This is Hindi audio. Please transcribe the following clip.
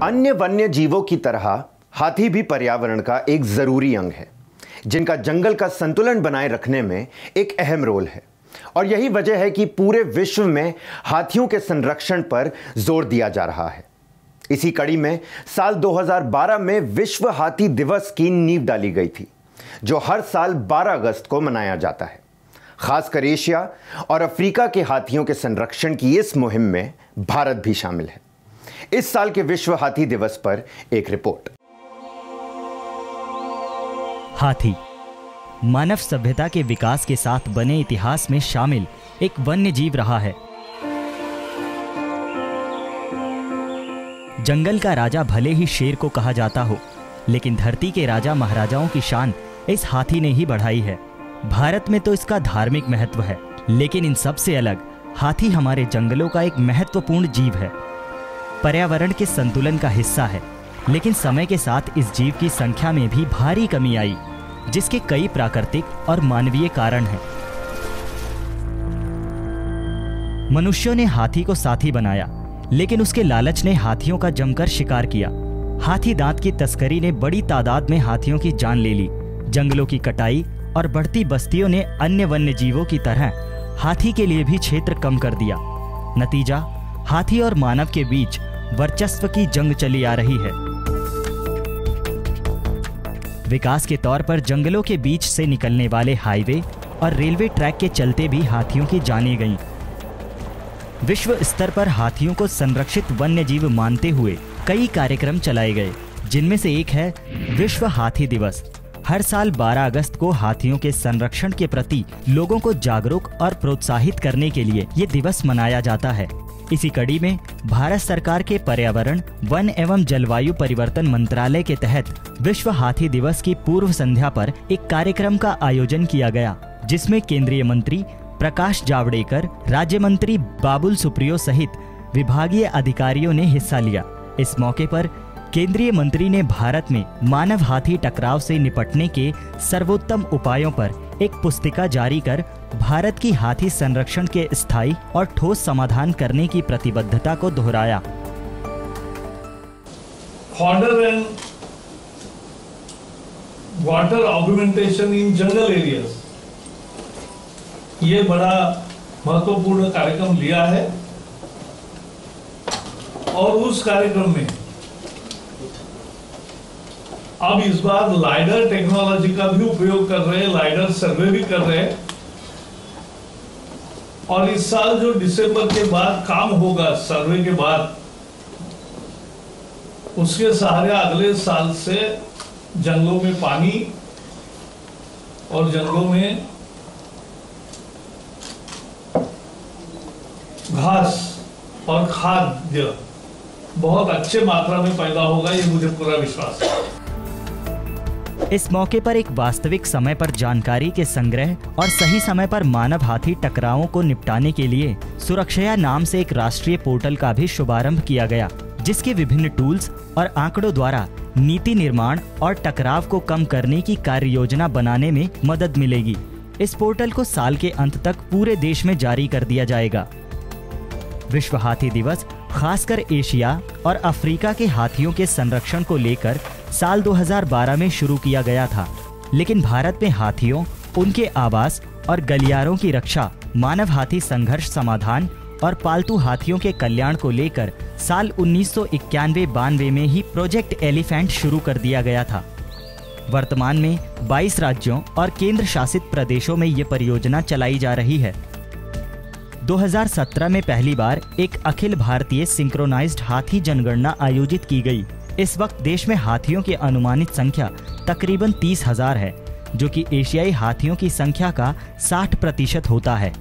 अन्य वन्य जीवों की तरह हाथी भी पर्यावरण का एक जरूरी अंग है, जिनका जंगल का संतुलन बनाए रखने में एक अहम रोल है। और यही वजह है कि पूरे विश्व में हाथियों के संरक्षण पर जोर दिया जा रहा है। इसी कड़ी में साल 2012 में विश्व हाथी दिवस की नींव डाली गई थी, जो हर साल 12 अगस्त को मनाया जाता है। खासकर एशिया और अफ्रीका के हाथियों के संरक्षण की इस मुहिम में भारत भी शामिल है। इस साल के विश्व हाथी दिवस पर एक रिपोर्ट। हाथी मानव सभ्यता के विकास के साथ बने इतिहास में शामिल एक वन्य जीव रहा है। जंगल का राजा भले ही शेर को कहा जाता हो, लेकिन धरती के राजा महाराजाओं की शान इस हाथी ने ही बढ़ाई है। भारत में तो इसका धार्मिक महत्व है, लेकिन इन सब से अलग हाथी हमारे जंगलों का एक महत्वपूर्ण जीव है। पर्यावरण के संतुलन का हिस्सा है, लेकिन समय के साथ इस जीव की संख्या में भी भारी कमी आई, जिसके कई प्राकृतिक और मानवीय कारण हैं। मनुष्यों ने हाथी को साथी बनाया, लेकिन उसके लालच ने हाथियों का जमकर शिकार किया। हाथी दांत की तस्करी ने बड़ी तादाद में हाथियों की जान ले ली। जंगलों की कटाई और बढ़ती बस्तियों ने अन्य वन्य जीवों की तरह हाथी के लिए भी क्षेत्र कम कर दिया। नतीजा, हाथी और मानव के बीच वर्चस्व की जंग चली आ रही है। विकास के तौर पर जंगलों के बीच से निकलने वाले हाईवे और रेलवे ट्रैक के चलते भी हाथियों की जानें गईं। विश्व स्तर पर हाथियों को संरक्षित वन्य जीव मानते हुए कई कार्यक्रम चलाए गए, जिनमें से एक है विश्व हाथी दिवस। हर साल 12 अगस्त को हाथियों के संरक्षण के प्रति लोगों को जागरूक और प्रोत्साहित करने के लिए ये दिवस मनाया जाता है। इसी कड़ी में भारत सरकार के पर्यावरण, वन एवं जलवायु परिवर्तन मंत्रालय के तहत विश्व हाथी दिवस की पूर्व संध्या पर एक कार्यक्रम का आयोजन किया गया, जिसमें केंद्रीय मंत्री प्रकाश जावड़ेकर, राज्य मंत्री बाबुल सुप्रियो सहित विभागीय अधिकारियों ने हिस्सा लिया। इस मौके पर केंद्रीय मंत्री ने भारत में मानव हाथी टकराव से निपटने के सर्वोत्तम उपायों पर एक पुस्तिका जारी कर भारत की हाथी संरक्षण के स्थायी और ठोस समाधान करने की प्रतिबद्धता को दोहराया। Fodder and water augmentation in jungle areas, ये बड़ा महत्वपूर्ण कार्यक्रम लिया है। और उस कार्यक्रम में अब इस बार लाइडर टेक्नोलॉजी का भी उपयोग कर रहे हैं, लाइडर सर्वे भी कर रहे हैं। और इस साल जो दिसंबर के बाद काम होगा, सर्वे के बाद, उसके सहारे अगले साल से जंगलों में पानी और जंगलों में घास और खाद्य बहुत अच्छे मात्रा में पैदा होगा, ये मुझे पूरा विश्वास है। इस मौके पर एक वास्तविक समय पर जानकारी के संग्रह और सही समय पर मानव हाथी टकरावों को निपटाने के लिए सुरक्षया नाम से एक राष्ट्रीय पोर्टल का भी शुभारंभ किया गया, जिसके विभिन्न टूल्स और आंकड़ों द्वारा नीति निर्माण और टकराव को कम करने की कार्य योजना बनाने में मदद मिलेगी। इस पोर्टल को साल के अंत तक पूरे देश में जारी कर दिया जाएगा। विश्व हाथी दिवस खासकर एशिया और अफ्रीका के हाथियों के संरक्षण को लेकर साल 2012 में शुरू किया गया था, लेकिन भारत में हाथियों, उनके आवास और गलियारों की रक्षा, मानव हाथी संघर्ष समाधान और पालतू हाथियों के कल्याण को लेकर साल 1991-92 में ही प्रोजेक्ट एलिफेंट शुरू कर दिया गया था। वर्तमान में 22 राज्यों और केंद्र शासित प्रदेशों में ये परियोजना चलाई जा रही है। 2017 में पहली बार एक अखिल भारतीय सिंक्रोनाइज्ड हाथी जनगणना आयोजित की गई। इस वक्त देश में हाथियों की अनुमानित संख्या तकरीबन 30,000 है, जो कि एशियाई हाथियों की संख्या का 60% होता है।